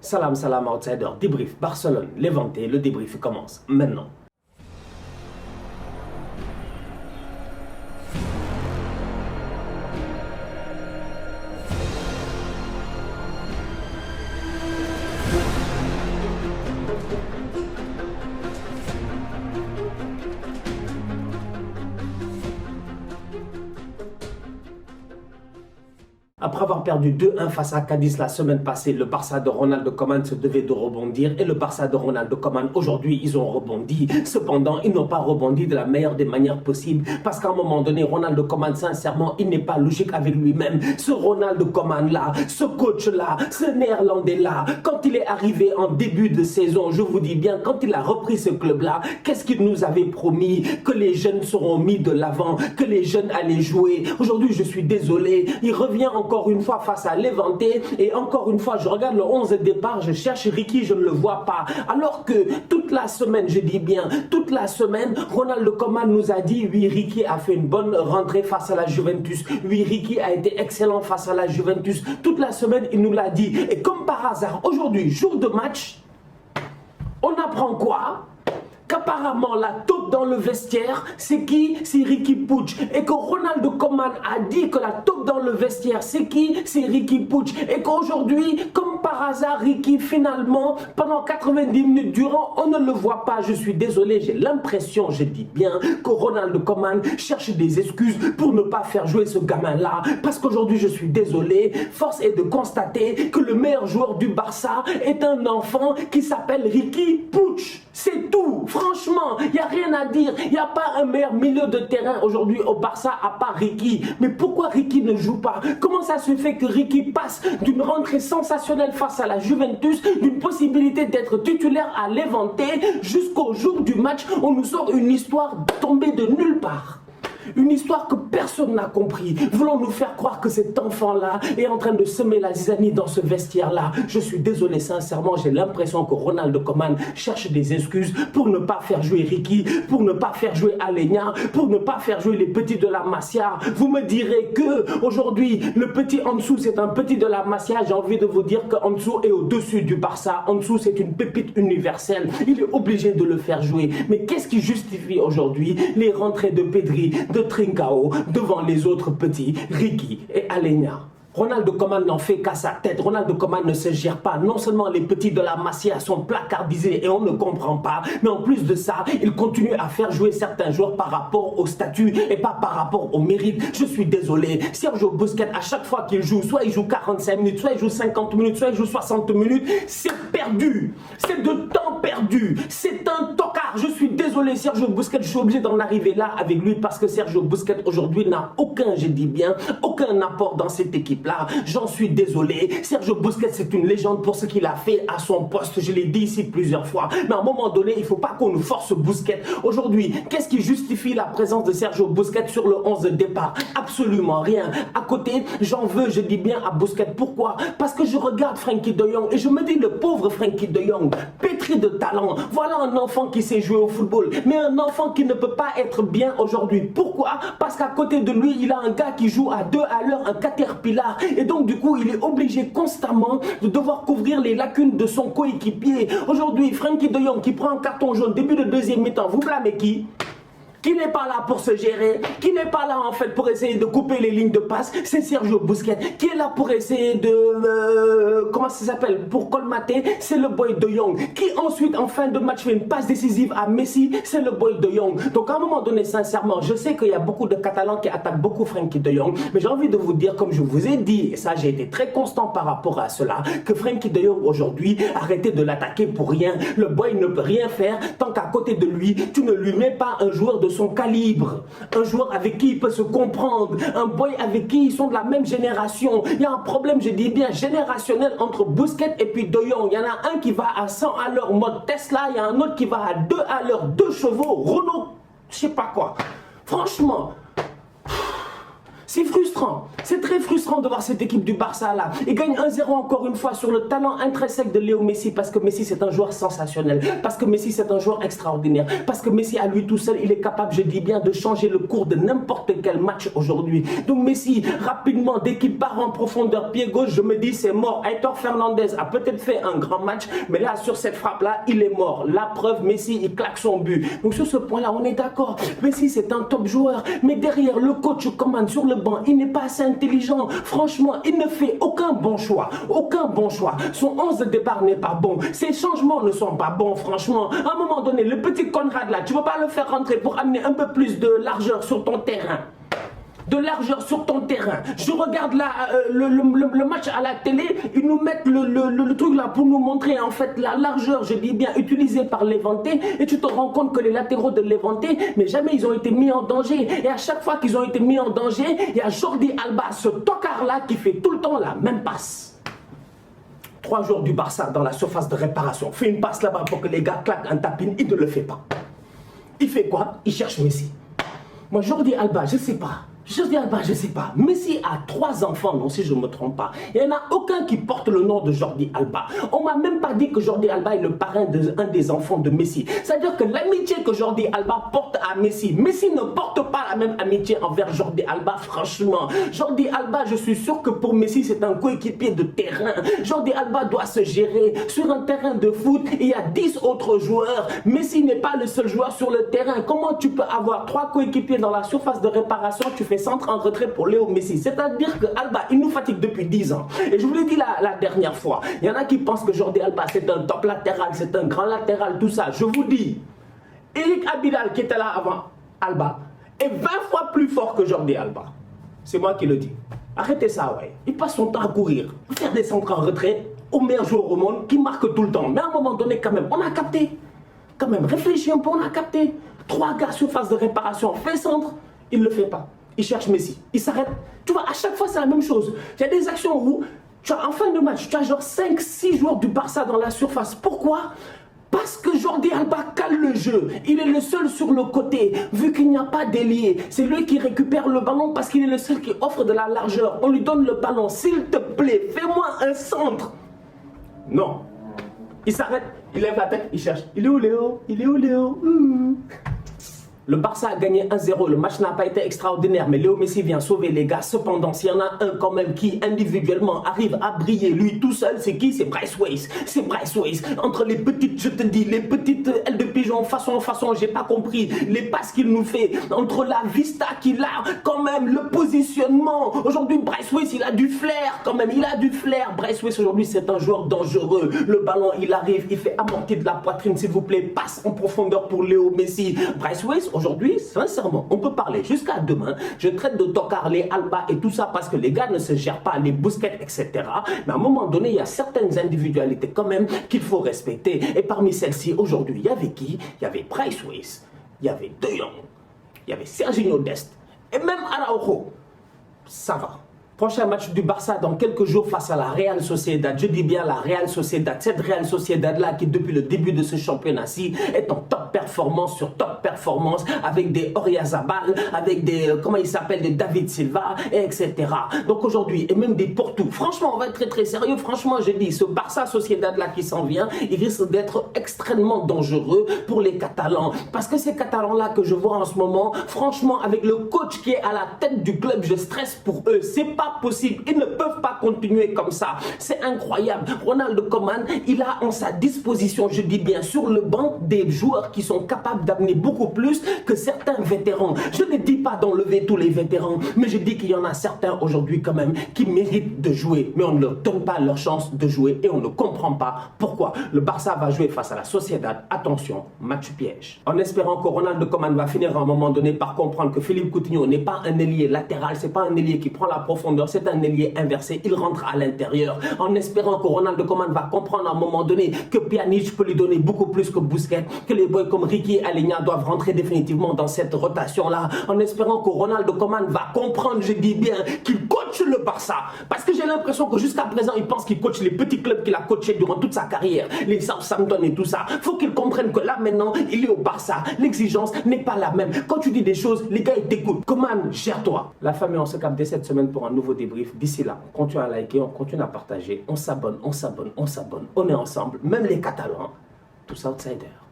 Salam, salam, outsider. Débrief Barcelone, Levante, le débrief commence maintenant. Après avoir perdu 2-1 face à Cadiz la semaine passée, le Barça de Ronald Koeman se devait de rebondir et le Barça de Ronald Koeman, aujourd'hui, ils ont rebondi. Cependant, ils n'ont pas rebondi de la meilleure des manières possibles parce qu'à un moment donné, Ronald Koeman, sincèrement, il n'est pas logique avec lui-même. Ce Ronald Koeman-là, ce coach-là, ce Néerlandais-là, quand il est arrivé en début de saison, je vous dis bien, quand il a repris ce club-là, qu'est-ce qu'il nous avait promis? Que les jeunes seront mis de l'avant, que les jeunes allaient jouer. Aujourd'hui, je suis désolé, il revient encore une fois face à Levante et encore une fois je regarde le 11 de départ, je cherche Ricky, je ne le vois pas, alors que toute la semaine, je dis bien toute la semaine, Ronald Koeman nous a dit oui, Ricky a fait une bonne rentrée face à la Juventus, oui, Ricky a été excellent face à la Juventus, toute la semaine il nous l'a dit et comme par hasard aujourd'hui, jour de match, on apprend quoi? Qu'apparemment la taupe dans le vestiaire, c'est qui? C'est Riqui Puig. Et que Ronald Koeman a dit que la taupe dans le vestiaire, c'est qui? C'est Riqui Puig. Et qu'aujourd'hui, comme par hasard, Riqui, finalement, pendant 90 minutes durant, on ne le voit pas. Je suis désolé, j'ai l'impression, je dis bien, que Ronald Koeman cherche des excuses pour ne pas faire jouer ce gamin-là. Parce qu'aujourd'hui, je suis désolé, force est de constater que le meilleur joueur du Barça est un enfant qui s'appelle Riqui Puig. C'est tout. Franchement, il n'y a rien à dire. Il n'y a pas un meilleur milieu de terrain aujourd'hui au Barça à part Riqui. Mais pourquoi Riqui ne joue pas? Comment ça se fait que Riqui passe d'une rentrée sensationnelle face à la Juventus, d'une possibilité d'être titulaire à Levante, jusqu'au jour du match, on nous sort une histoire tombée de nulle part? Une histoire que personne n'a compris. Voulons nous faire croire que cet enfant-là est en train de semer la zizanie dans ce vestiaire-là. Je suis désolé, sincèrement, j'ai l'impression que Ronald Koeman cherche des excuses pour ne pas faire jouer Riqui, pour ne pas faire jouer Aleñá, pour ne pas faire jouer les petits de la Masia. Vous me direz que aujourd'hui, le petit Ansu, c'est un petit de la Masia. J'ai envie de vous dire que Ansu est au-dessus du Barça. Ansu, c'est une pépite universelle. Il est obligé de le faire jouer. Mais qu'est-ce qui justifie aujourd'hui les rentrées de Pedri, de Trincao devant les autres petits, Riqui et Aleñá? Ronald Koeman n'en fait qu'à sa tête. Ronald Koeman ne se gère pas. Non seulement les petits de la Masia sont placardisés et on ne comprend pas, mais en plus de ça, il continue à faire jouer certains joueurs par rapport au statut et pas par rapport au mérite. Je suis désolé. Sergio Busquets, à chaque fois qu'il joue, soit il joue 45 minutes, soit il joue 50 minutes, soit il joue 60 minutes, c'est perdu. C'est de temps perdu. C'est un tocard. Je suis désolé, Sergio Busquets, je suis obligé d'en arriver là avec lui parce que Sergio Busquets aujourd'hui n'a aucun, je dis bien, aucun apport dans cette équipe. J'en suis désolé. Sergio Busquets, c'est une légende pour ce qu'il a fait à son poste. Je l'ai dit ici plusieurs fois. Mais à un moment donné, il ne faut pas qu'on nous force Busquets. Aujourd'hui, qu'est-ce qui justifie la présence de Sergio Busquets sur le 11 de départ? Absolument rien. À côté, j'en veux, je dis bien à Busquets. Pourquoi? Parce que je regarde Frenkie de Jong et je me dis, le pauvre Frenkie de Jong, pétri de talent. Voilà un enfant qui sait jouer au football. Mais un enfant qui ne peut pas être bien aujourd'hui. Pourquoi? Parce qu'à côté de lui, il a un gars qui joue à 2 à l'heure, un caterpillar. Et donc du coup, il est obligé constamment de devoir couvrir les lacunes de son coéquipier. Aujourd'hui, Frenkie de Jong qui prend un carton jaune début de deuxième mi-temps, vous blâmez qui? Qui n'est pas là pour se gérer, qui n'est pas là en fait pour essayer de couper les lignes de passe, c'est Sergio Busquets. Qui est là pour essayer de, comment ça s'appelle, pour colmater, c'est le boy de Jong. Qui ensuite en fin de match fait une passe décisive à Messi, c'est le boy de Jong. Donc à un moment donné, sincèrement, je sais qu'il y a beaucoup de Catalans qui attaquent beaucoup Frenkie de Jong, mais j'ai envie de vous dire, comme je vous ai dit, et ça j'ai été très constant par rapport à cela, que Frenkie de Jong aujourd'hui, arrêtez de l'attaquer pour rien. Le boy ne peut rien faire tant qu'à côté de lui, tu ne lui mets pas un joueur de son calibre, un joueur avec qui il peut se comprendre, un boy avec qui ils sont de la même génération. Il y a un problème, je dis bien, générationnel entre Busquets et puis De Jong. Il y en a un qui va à 100 à l'heure mode Tesla, il y a un autre qui va à 2 à l'heure, 2 chevaux, Renault, je sais pas quoi. Franchement, C'est frustrant. C'est très frustrant de voir cette équipe du Barça là. Ils gagnent 1-0 encore une fois sur le talent intrinsèque de Léo Messi parce que Messi c'est un joueur sensationnel. Parce que Messi c'est un joueur extraordinaire. Parce que Messi à lui tout seul, il est capable, je dis bien, de changer le cours de n'importe quel match aujourd'hui. Donc Messi, rapidement, dès qu'il part en profondeur, pied gauche, je me dis c'est mort. Aitor Fernandez a peut-être fait un grand match, mais là sur cette frappe là, il est mort. La preuve, Messi, il claque son but. Donc sur ce point là, on est d'accord. Messi c'est un top joueur. Mais derrière, le coach commande sur le banc, il n'est pas assez intelligent. Franchement, il ne fait aucun bon choix. Aucun bon choix. Son 11 de départ n'est pas bon. Ses changements ne sont pas bons, franchement. À un moment donné, le petit Conrad là, tu ne veux pas le faire rentrer pour amener un peu plus de largeur sur ton terrain. De largeur sur ton terrain. Je regarde là le match à la télé, ils nous mettent le truc là pour nous montrer en fait la largeur, je dis bien, utilisée par Levante, et tu te rends compte que les latéraux de Levante, mais jamais ils ont été mis en danger. Et à chaque fois qu'ils ont été mis en danger, il y a Jordi Alba, ce tocard là qui fait tout le temps la même passe. 3 joueurs du Barça dans la surface de réparation. Fait une passe là-bas pour que les gars claquent un tapin, il ne le fait pas. Il fait quoi? Il cherche Messi. Moi, Jordi Alba, je ne sais pas. Jordi Alba, je ne sais pas. Messi a 3 enfants, non, si je ne me trompe pas. Il n'y en a aucun qui porte le nom de Jordi Alba. On ne m'a même pas dit que Jordi Alba est le parrain d'un des enfants de Messi. C'est-à-dire que l'amitié que Jordi Alba porte à Messi, Messi ne porte pas la même amitié envers Jordi Alba, franchement. Jordi Alba, je suis sûr que pour Messi, c'est un coéquipier de terrain. Jordi Alba doit se gérer. Sur un terrain de foot, il y a 10 autres joueurs. Messi n'est pas le seul joueur sur le terrain. Comment tu peux avoir 3 coéquipiers dans la surface de réparation? Tu fais centre en retrait pour Léo Messi. C'est-à-dire que Alba, il nous fatigue depuis 10 ans. Et je vous l'ai dit la dernière fois, il y en a qui pensent que Jordi Alba, c'est un top latéral, c'est un grand latéral, tout ça. Je vous dis, Eric Abidal, qui était là avant Alba, est 20 fois plus fort que Jordi Alba. C'est moi qui le dis. Arrêtez ça, ouais. Il passe son temps à courir, faire des centres en retrait au meilleur joueur au monde, qui marque tout le temps. Mais à un moment donné, quand même, on a capté. Quand même, réfléchis un peu, on a capté. 3 gars sur phase de réparation, fait centre, il ne le fait pas. Il cherche Messi, il s'arrête. Tu vois, à chaque fois, c'est la même chose. Il y a des actions où, tu as, en fin de match, tu as genre 5-6 joueurs du Barça dans la surface. Pourquoi? Parce que Jordi Alba cale le jeu. Il est le seul sur le côté. Vu qu'il n'y a pas d'ailier, c'est lui qui récupère le ballon parce qu'il est le seul qui offre de la largeur. On lui donne le ballon. S'il te plaît, fais-moi un centre. Non. Il s'arrête, il lève la tête, il cherche. Il est où Léo? Il est où Léo? Le Barça a gagné 1-0, le match n'a pas été extraordinaire, mais Léo Messi vient sauver les gars. Cependant, s'il y en a un quand même qui individuellement arrive à briller, lui tout seul, c'est qui? C'est Bryce Weiss. C'est Bryce Weiss. Entre les petites, je te dis, les petites ailes de pigeon, façon, j'ai pas compris. Les passes qu'il nous fait, entre la vista qu'il a, quand même, le positionnement. Aujourd'hui, Bryce Weiss, il a du flair quand même, il a du flair. Bryce Weiss, aujourd'hui, c'est un joueur dangereux. Le ballon, il arrive, il fait amortir de la poitrine, s'il vous plaît. Passe en profondeur pour Léo Messi. Bryce Weiss, aujourd'hui, sincèrement, on peut parler jusqu'à demain. Je traite de tocard les Alba et tout ça parce que les gars ne se gèrent pas, les Busquets, etc. Mais à un moment donné, il y a certaines individualités quand même qu'il faut respecter. Et parmi celles-ci, aujourd'hui, il y avait qui? Il y avait Bryce Weiss, il y avait De Jong, il y avait Serginho Dest et même Araujo. Ça va. Prochain match du Barça dans quelques jours face à la Real Sociedad. Je dis bien la Real Sociedad. Cette Real Sociedad-là qui, depuis le début de ce championnat-ci, est en top performance sur top performance avec des Oyarzabal, avec des, comment il s'appelle, des David Silva, etc. Donc aujourd'hui, et même des Porto. Franchement, on va être très très sérieux. Franchement, je dis, ce Barça Sociedad-là qui s'en vient, il risque d'être extrêmement dangereux pour les Catalans. Parce que ces Catalans-là que je vois en ce moment, franchement, avec le coach qui est à la tête du club, je stresse pour eux. C'est pas possible, ils ne peuvent pas continuer comme ça, c'est incroyable. Ronald Koeman, il a en sa disposition, je dis bien sur le banc, des joueurs qui sont capables d'amener beaucoup plus que certains vétérans. Je ne dis pas d'enlever tous les vétérans, mais je dis qu'il y en a certains aujourd'hui quand même qui méritent de jouer, mais on ne leur donne pas leur chance de jouer et on ne comprend pas pourquoi. Le Barça va jouer face à la Sociedad, attention, match piège. En espérant que Ronald Koeman va finir à un moment donné par comprendre que Philippe Coutinho n'est pas un ailier latéral, c'est pas un ailier qui prend la profondeur, c'est un ailier inversé, il rentre à l'intérieur, en espérant que Ronald Koeman va comprendre à un moment donné que Pjanic peut lui donner beaucoup plus que Busquets, que les boys comme Ricky et Aleñá doivent rentrer définitivement dans cette rotation-là, en espérant que Ronald Koeman va comprendre, je dis bien, qu'il coach coach le Barça. Parce que j'ai l'impression que jusqu'à présent, il pense qu'il coach les petits clubs qu'il a coachés durant toute sa carrière. Les Southampton et tout ça. Faut qu'il comprenne que là maintenant, il est au Barça. L'exigence n'est pas la même. Quand tu dis des choses, les gars, ils t'écoutent. Coman, gère-toi. La famille, on se capte dès cette semaine pour un nouveau débrief. D'ici là, on continue à liker, on continue à partager. On s'abonne, on s'abonne, on s'abonne. On est ensemble. Même les Catalans, tous outsiders.